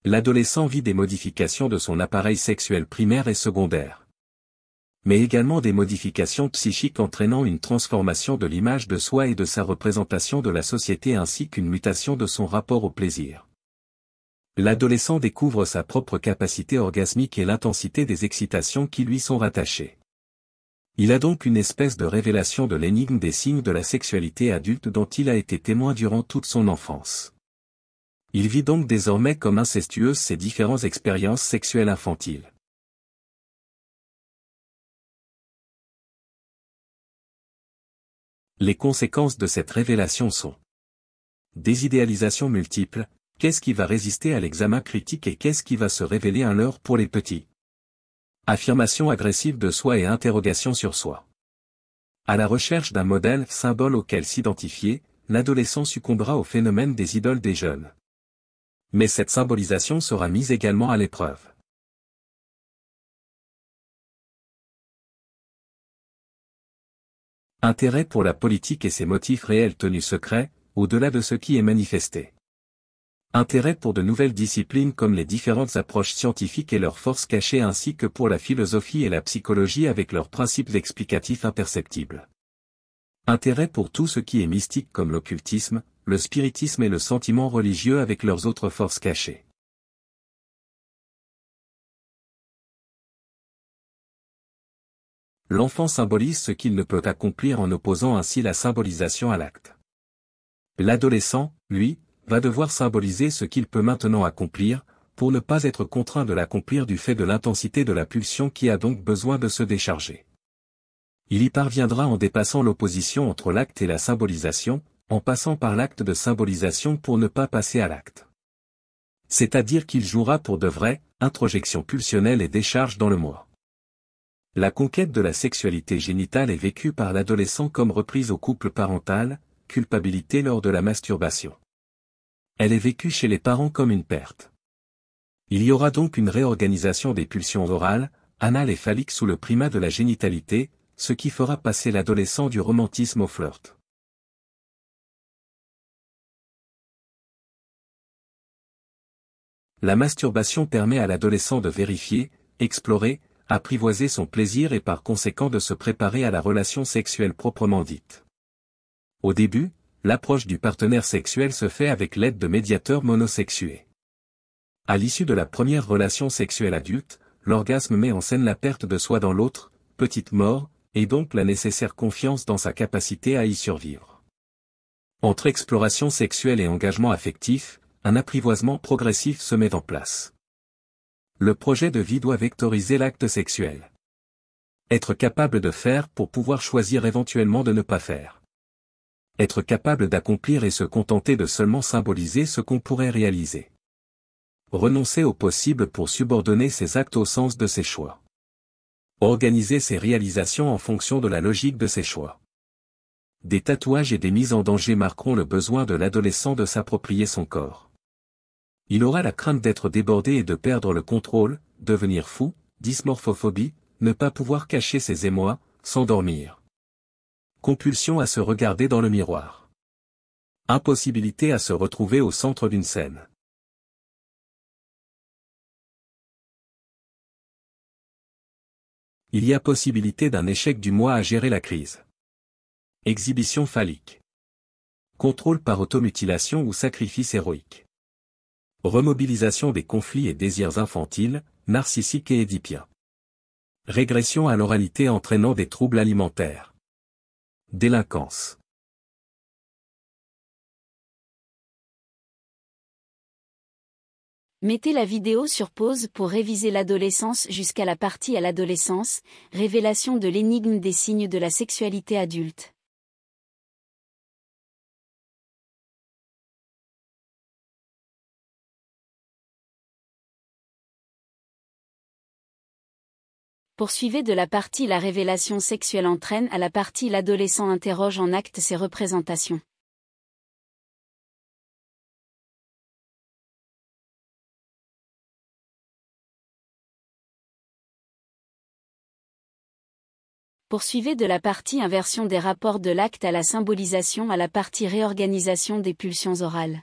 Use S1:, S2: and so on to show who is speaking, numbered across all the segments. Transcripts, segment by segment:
S1: L'adolescent vit des modifications de son appareil sexuel primaire et secondaire. Mais également des modifications psychiques entraînant une transformation de l'image de soi et de sa représentation de la société ainsi qu'une mutation de son rapport au plaisir. L'adolescent découvre sa propre capacité orgasmique et l'intensité des excitations qui lui sont rattachées. Il a donc une espèce de révélation de l'énigme des signes de la sexualité adulte dont il a été témoin durant toute son enfance. Il vit donc désormais comme incestueuse ces différentes expériences sexuelles infantiles. Les conséquences de cette révélation sont désidéalisation multiple, qu'est-ce qui va résister à l'examen critique et qu'est-ce qui va se révéler un leurre pour les petits? Affirmation agressive de soi et interrogation sur soi. À la recherche d'un modèle, symbole auquel s'identifier, l'adolescent succombera au phénomène des idoles des jeunes. Mais cette symbolisation sera mise également à l'épreuve. Intérêt pour la politique et ses motifs réels tenus secrets, au-delà de ce qui est manifesté. Intérêt pour de nouvelles disciplines comme les différentes approches scientifiques et leurs forces cachées ainsi que pour la philosophie et la psychologie avec leurs principes explicatifs imperceptibles. Intérêt pour tout ce qui est mystique comme l'occultisme, le spiritisme et le sentiment religieux avec leurs autres forces cachées. L'enfant symbolise ce qu'il ne peut accomplir en opposant ainsi la symbolisation à l'acte. L'adolescent, lui, va devoir symboliser ce qu'il peut maintenant accomplir, pour ne pas être contraint de l'accomplir du fait de l'intensité de la pulsion qui a donc besoin de se décharger. Il y parviendra en dépassant l'opposition entre l'acte et la symbolisation, en passant par l'acte de symbolisation pour ne pas passer à l'acte. C'est-à-dire qu'il jouera pour de vrai, introjection pulsionnelle et décharge dans le moi. La conquête de la sexualité génitale est vécue par l'adolescent comme reprise au couple parental, culpabilité lors de la masturbation. Elle est vécue chez les parents comme une perte. Il y aura donc une réorganisation des pulsions orales, anales et phalliques sous le primat de la génitalité, ce qui fera passer l'adolescent du romantisme au flirt. La masturbation permet à l'adolescent de vérifier, explorer, apprivoiser son plaisir et par conséquent de se préparer à la relation sexuelle proprement dite. Au début, l'approche du partenaire sexuel se fait avec l'aide de médiateurs monosexués. À l'issue de la première relation sexuelle adulte, l'orgasme met en scène la perte de soi dans l'autre, petite mort, et donc la nécessaire confiance dans sa capacité à y survivre. Entre exploration sexuelle et engagement affectif, un apprivoisement progressif se met en place. Le projet de vie doit vectoriser l'acte sexuel. Être capable de faire pour pouvoir choisir éventuellement de ne pas faire. Être capable d'accomplir et se contenter de seulement symboliser ce qu'on pourrait réaliser. Renoncer au possible pour subordonner ses actes au sens de ses choix. Organiser ses réalisations en fonction de la logique de ses choix. Des tatouages et des mises en danger marqueront le besoin de l'adolescent de s'approprier son corps. Il aura la crainte d'être débordé et de perdre le contrôle, devenir fou, dysmorphophobie, ne pas pouvoir cacher ses émois, s'endormir. Compulsion à se regarder dans le miroir. Impossibilité à se retrouver au centre d'une scène. Il y a possibilité d'un échec du moi à gérer la crise. Exhibition phallique. Contrôle par automutilation ou sacrifice héroïque. Remobilisation des conflits et désirs infantiles, narcissiques et édipiens. Régression à l'oralité entraînant des troubles alimentaires. Délinquance.
S2: Mettez la vidéo sur pause pour réviser l'adolescence jusqu'à la partie à l'adolescence, révélation de l'énigme des signes de la sexualité adulte. Poursuivez de la partie la révélation sexuelle entraîne à la partie l'adolescent interroge en acte ses représentations. Poursuivez de la partie inversion des rapports de l'acte à la symbolisation à la partie réorganisation des pulsions orales.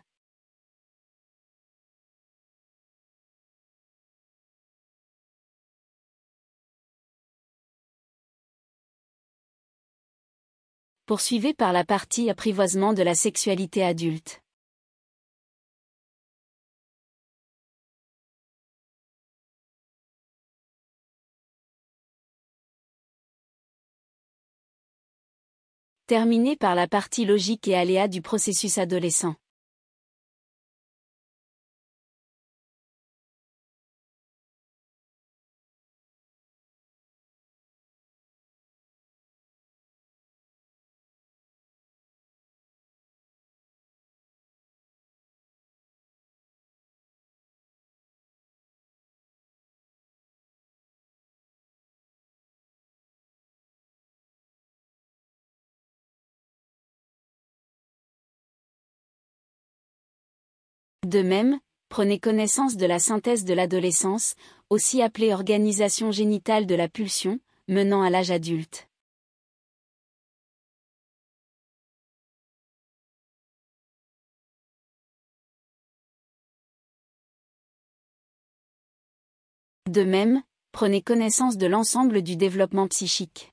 S2: Poursuivez par la partie apprivoisement de la sexualité adulte. Terminez par la partie logique et aléas du processus adolescent. De même, prenez connaissance de la synthèse de l'adolescence, aussi appelée organisation génitale de la pulsion, menant à l'âge adulte. De même, prenez connaissance de l'ensemble du développement psychique.